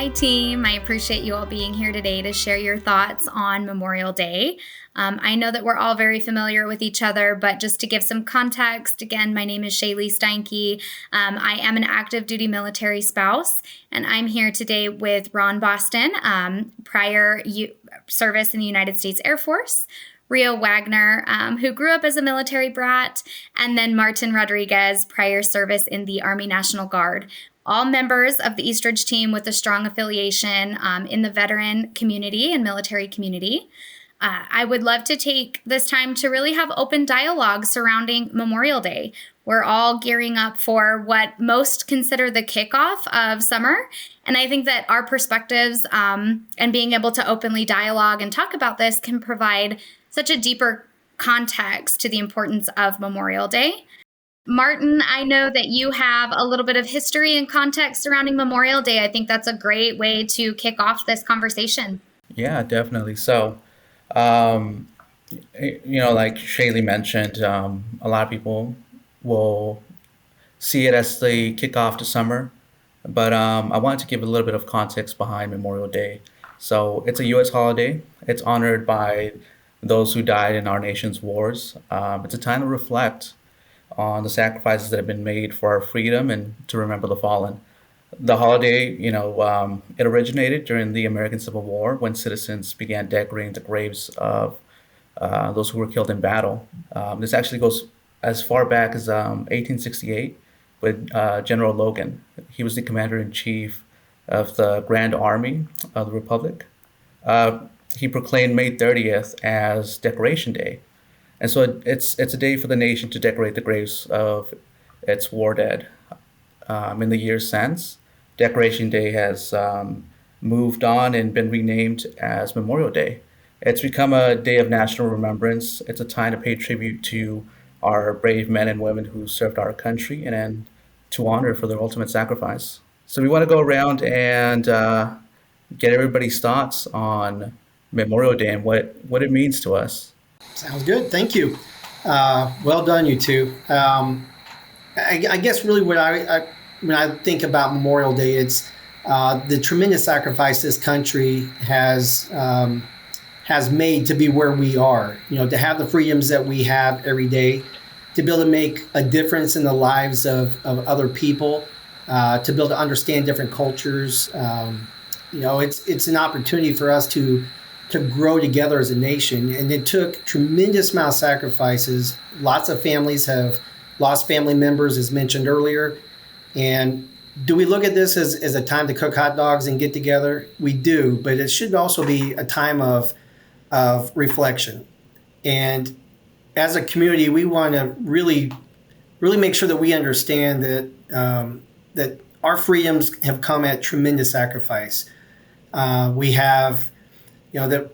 Hi, team. I appreciate you all being here today to share your thoughts on Memorial Day. I know that we're all very familiar with each other, but just to give some context, again, my name is Shaylee Steinke. I am an active duty military spouse, and I'm here today with Ron Boston, prior service in the United States Air Force, Rio Wagner, who grew up as a military brat, and then Martin Rodriguez, prior service in the Army National Guard. All members of the Eastridge team with a strong affiliation in the veteran community and military community. I would love to take this time to really have open dialogue surrounding Memorial Day. We're all gearing up for what most consider the kickoff of summer. And I think that our perspectives and being able to openly dialogue and talk about this can provide such a deeper context to the importance of Memorial Day. Martin, I know that you have a little bit of history and context surrounding Memorial Day. I think that's a great way to kick off this conversation. Yeah, definitely. Um, like Shaylee mentioned, a lot of people will see it as the kickoff to summer, but I wanted to give a little bit of context behind Memorial Day. So it's a U.S. holiday. It's honored by those who died in our nation's wars. It's a time to reflect on the sacrifices that have been made for our freedom and to remember the fallen. The holiday, it originated during the American Civil War when citizens began decorating the graves of those who were killed in battle. This actually goes as far back as 1868 with General Logan. He was the commander in chief of the Grand Army of the Republic. Uh, he proclaimed May 30th as Decoration Day. And so it's a day for the nation to decorate the graves of its war dead. In the years since, Decoration Day has moved on and been renamed as Memorial Day. It's become a day of national remembrance. It's a time to pay tribute to our brave men and women who served our country and to honor for their ultimate sacrifice. So we want to go around and get everybody's thoughts on Memorial Day and what it means to us. Sounds good. Thank you. Well done, you two. I guess really what when I think about Memorial Day, it's the tremendous sacrifice this country has made to be where we are. You know, to have the freedoms that we have every day, to be able to make a difference in the lives of other people, to be able to understand different cultures. It's an opportunity for us to grow together as a nation. And it took tremendous amount of sacrifices. Lots of families have lost family members, as mentioned earlier. And do we look at this as a time to cook hot dogs and get together? We do, but it should also be a time of reflection. And as a community, we want to really, really make sure that we understand that our freedoms have come at tremendous sacrifice. We have that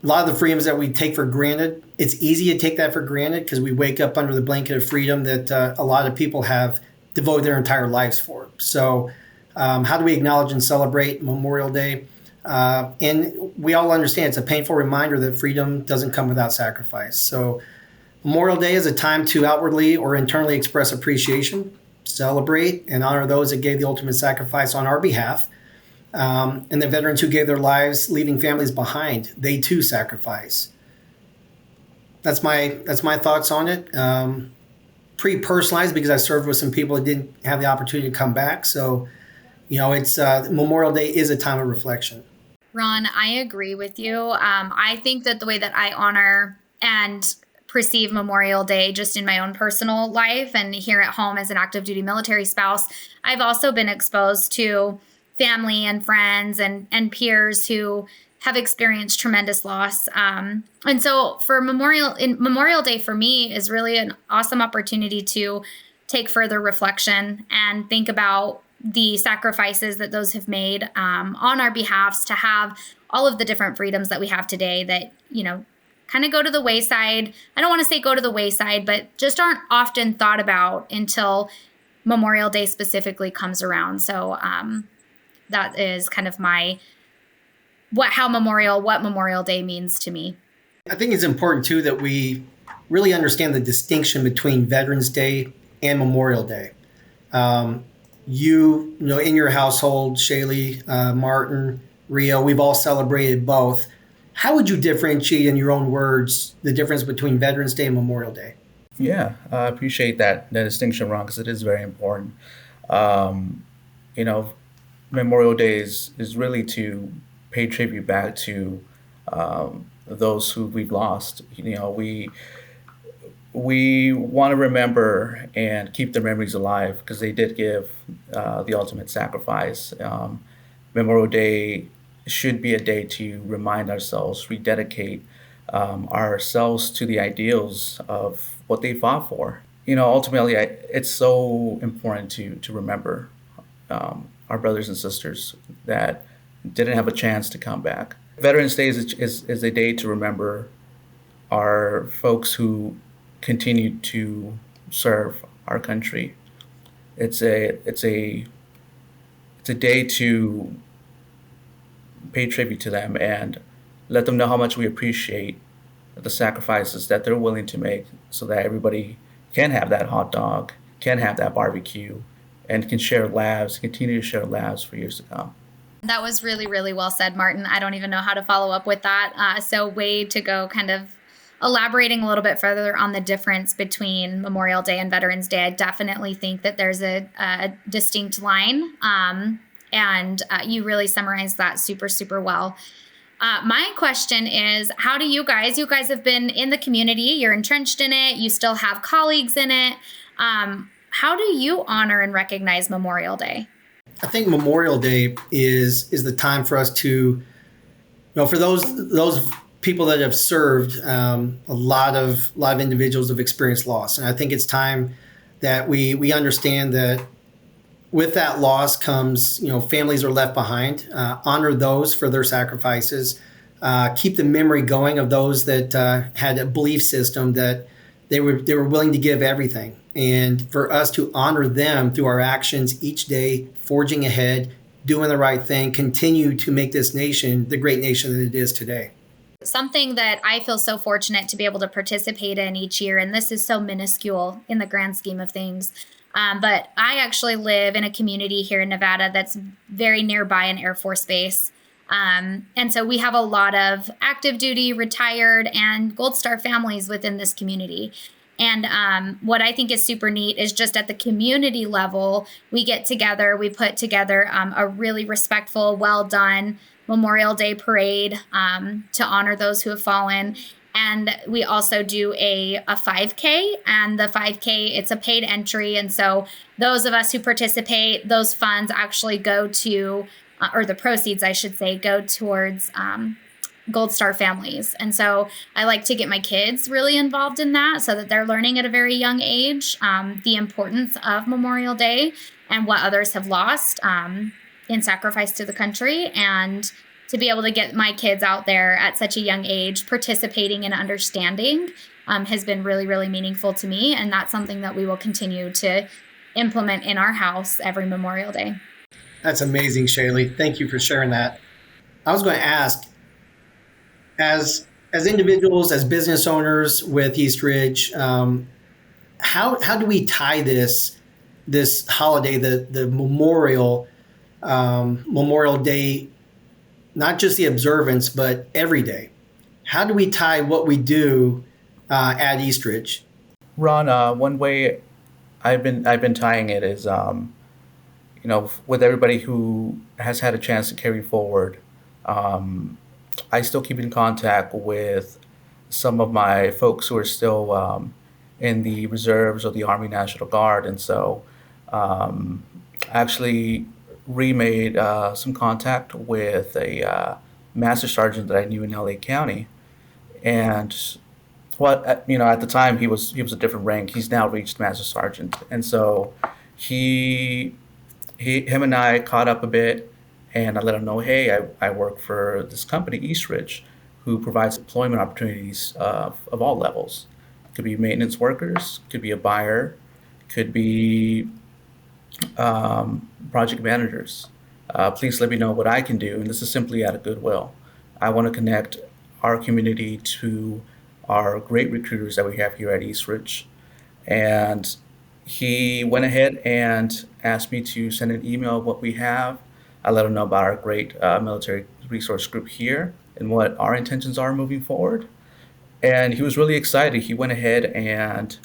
a lot of the freedoms that we take for granted, it's easy to take that for granted because we wake up under the blanket of freedom that a lot of people have devoted their entire lives for. So how do we acknowledge and celebrate Memorial Day? And we all understand it's a painful reminder that freedom doesn't come without sacrifice. So Memorial Day is a time to outwardly or internally express appreciation, celebrate, and honor those that gave the ultimate sacrifice on our behalf. And the veterans who gave their lives, leaving families behind, they too sacrifice. That's my thoughts on it. Pretty personalized because I served with some people that didn't have the opportunity to come back. So, it's Memorial Day is a time of reflection. Ron, I agree with you. I think that the way that I honor and perceive Memorial Day just in my own personal life and here at home as an active duty military spouse, I've also been exposed to family and friends and peers who have experienced tremendous loss. And so for Memorial Day for me is really an awesome opportunity to take further reflection and think about the sacrifices that those have made on our behalfs to have all of the different freedoms that we have today that, kind of go to the wayside. I don't want to say go to the wayside, but just aren't often thought about until Memorial Day specifically comes around. So that is kind of what Memorial Day means to me. I think it's important too that we really understand the distinction between Veterans Day and Memorial Day. in your household, Shaylee, Martin, Rio, we've all celebrated both. How would you differentiate in your own words the difference between Veterans Day and Memorial Day? Yeah, I appreciate that distinction, Ron, because it is very important. Um, you know, Memorial Day is really to pay tribute back to those who we've lost. We want to remember and keep their memories alive because they did give the ultimate sacrifice. Memorial Day should be a day to remind ourselves, rededicate ourselves to the ideals of what they fought for. Ultimately, it's so important to remember our brothers and sisters that didn't have a chance to come back. Veterans Day is a day to remember our folks who continued to serve our country. It's a day to pay tribute to them and let them know how much we appreciate the sacrifices that they're willing to make so that everybody can have that hot dog, can have that barbecue, and can share laughs, continue to share laughs for years to come. That was really, really well said, Martin. I don't even know how to follow up with that. So, way to go, kind of elaborating a little bit further on the difference between Memorial Day and Veterans Day. I definitely think that there's a distinct line, and you really summarized that super, super well. My question is, how do you guys have been in the community, you're entrenched in it, you still have colleagues in it. How do you honor and recognize Memorial Day? I think Memorial Day is the time for us to, for those people that have served, a lot of individuals have experienced loss, and I think it's time that we understand that with that loss comes, families are left behind. Honor those for their sacrifices. Keep the memory going of those that had a belief system that they were willing to give everything. And for us to honor them through our actions each day, forging ahead, doing the right thing, continue to make this nation the great nation that it is today. Something that I feel so fortunate to be able to participate in each year, and this is so minuscule in the grand scheme of things, but I actually live in a community here in Nevada that's very nearby an Air Force base. And so we have a lot of active duty, retired, and Gold Star families within this community. And what I think is super neat is just at the community level, we get together, we put together a really respectful, well done Memorial Day parade to honor those who have fallen. And we also do a 5K, and the 5K, it's a paid entry. And so those of us who participate, those funds actually go to, or the proceeds, I should say, go towards Gold Star families. And so I like to get my kids really involved in that so that they're learning at a very young age the importance of Memorial Day and what others have lost in sacrifice to the country. And to be able to get my kids out there at such a young age participating and understanding has been really, really meaningful to me. And that's something that we will continue to implement in our house every Memorial Day. That's amazing, Shaylee. Thank you for sharing that. I was going to ask, as individuals, as business owners with Eastridge, how do we tie this holiday, the Memorial Day, not just the observance, but every day? How do we tie what we do at Eastridge? Ron, one way I've been tying it is, with everybody who has had a chance to carry forward. I still keep in contact with some of my folks who are still in the reserves or the Army National Guard, and so I actually remade some contact with a master sergeant that I knew in LA County, and at the time he was a different rank. He's now reached master sergeant, and so him and I caught up a bit. And I let them know, hey, I work for this company, Eastridge, who provides employment opportunities of all levels. Could be maintenance workers, could be a buyer, could be project managers. Please let me know what I can do. And this is simply out of goodwill. I want to connect our community to our great recruiters that we have here at Eastridge. And he went ahead and asked me to send an email of what we have. I let him know about our great military resource group here and what our intentions are moving forward. And he was really excited. He went ahead and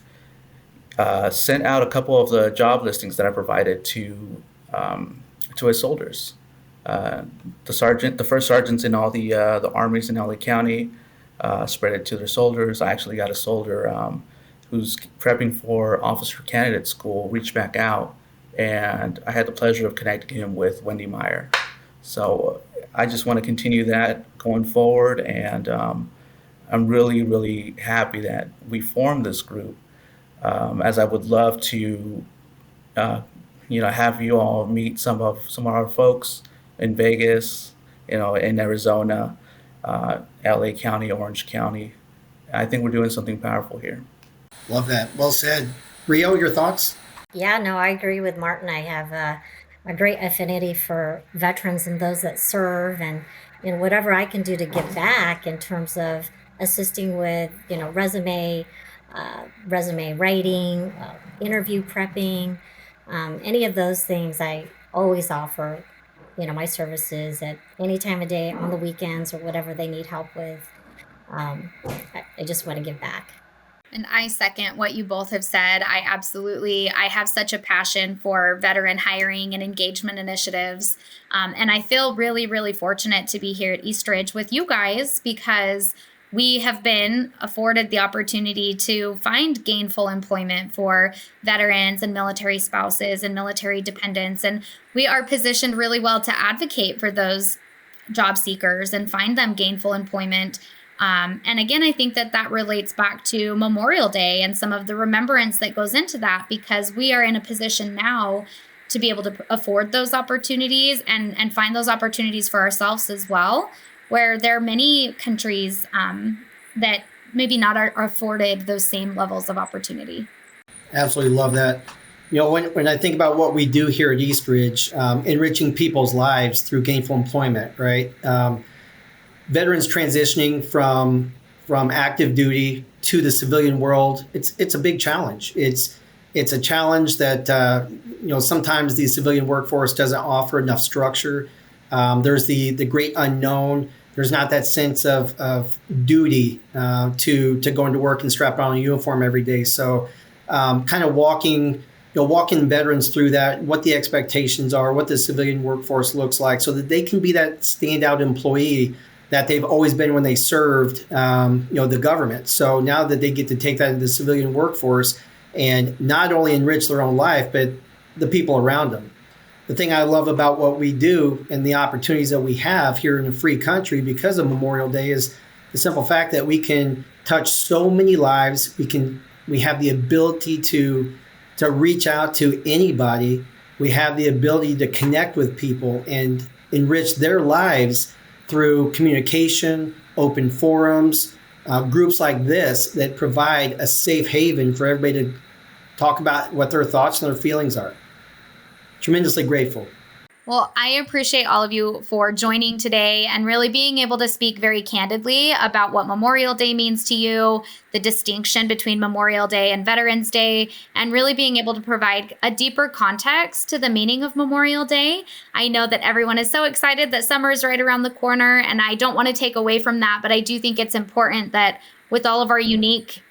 sent out a couple of the job listings that I provided to his soldiers. Uh, the first sergeants in all the armies in LA County spread it to their soldiers. I actually got a soldier who's prepping for officer candidate school reach back out, and I had the pleasure of connecting him with Wendy Meyer. So I just want to continue that going forward, and I'm really, really happy that we formed this group. As I would love to, uh, have you all meet some of our folks in Vegas, in Arizona, LA County, Orange County. I think we're doing something powerful here. Love that. Well said. Rio, your thoughts? Yeah, no, I agree with Martin. I have a great affinity for veterans and those that serve, and whatever I can do to give back in terms of assisting with resume writing, interview prepping, any of those things. I always offer my services at any time of day, on the weekends, or whatever they need help with. I just want to give back. And I second what you both have said. I have such a passion for veteran hiring and engagement initiatives. And I feel really, really fortunate to be here at Eastridge with you guys, because we have been afforded the opportunity to find gainful employment for veterans and military spouses and military dependents. And we are positioned really well to advocate for those job seekers and find them gainful employment. And again, I think that relates back to Memorial Day and some of the remembrance that goes into that, because we are in a position now to be able to afford those opportunities and find those opportunities for ourselves as well, where there are many countries that maybe not are afforded those same levels of opportunity. Absolutely love that. When I think about what we do here at Eastridge, enriching people's lives through gainful employment, right? Veterans transitioning from active duty to the civilian world, it's a big challenge. It's a challenge that sometimes the civilian workforce doesn't offer enough structure. There's the great unknown. There's not that sense of duty to go into work and strap on a uniform every day. So kind of walking veterans through that, what the expectations are, what the civilian workforce looks like, so that they can be that standout employee that they've always been when they served, the government. So now that they get to take that into the civilian workforce and not only enrich their own life, but the people around them. The thing I love about what we do and the opportunities that we have here in a free country because of Memorial Day is the simple fact that we can touch so many lives. We have the ability to reach out to anybody. We have the ability to connect with people and enrich their lives through communication, open forums, groups like this that provide a safe haven for everybody to talk about what their thoughts and their feelings are. Tremendously grateful. Well, I appreciate all of you for joining today and really being able to speak very candidly about what Memorial Day means to you, the distinction between Memorial Day and Veterans Day, and really being able to provide a deeper context to the meaning of Memorial Day. I know that everyone is so excited that summer is right around the corner, and I don't want to take away from that, but I do think it's important that with all of our unique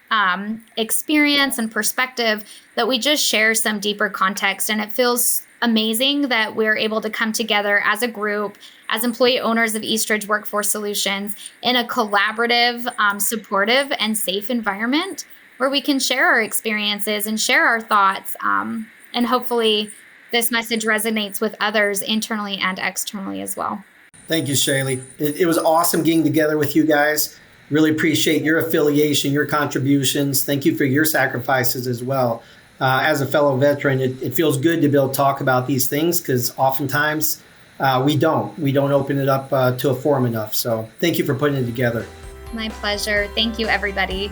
experience and perspective, that we just share some deeper context. And it feels amazing that we're able to come together as a group, as employee owners of Eastridge Workforce Solutions, in a collaborative, supportive, and safe environment where we can share our experiences and share our thoughts. And hopefully this message resonates with others internally and externally as well. Thank you, Shaylee. It was awesome getting together with you guys. Really appreciate your affiliation, your contributions. Thank you for your sacrifices as well. As a fellow veteran, it feels good to be able to talk about these things, because oftentimes we don't open it up to a forum enough. So thank you for putting it together. My pleasure. Thank you, everybody.